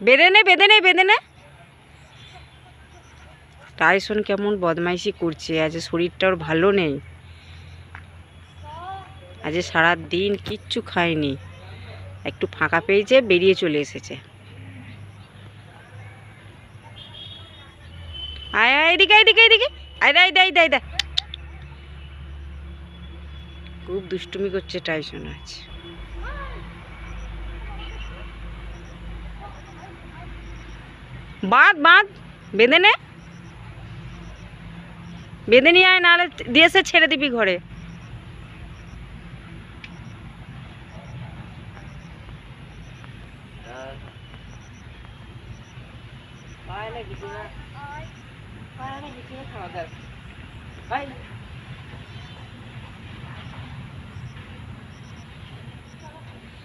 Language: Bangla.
বেঁধে নে বেঁধে নে বেঁধে নে। টাইসন কেমন বদমাইশি করছে, আজ শরীরটা ওর ভালো নেই, আজ সারা দিন কিচ্ছু খায়নি, একটু ফাঁকা পেয়েছে বেরিয়ে চলে এসেছে। আয় আয় এদিকে এদিকে এদিকে, আয় দাই দাই দাই দা। খুব দুষ্টুমি করছে টাইসন আজ। বাঁধ বাঁধ, বেঁধে নে, বেঁধে নিয়ে আয়, নাহলে দিয়ে এসে ছেড়ে দিবি ঘরে। খাওয়া দাওয়া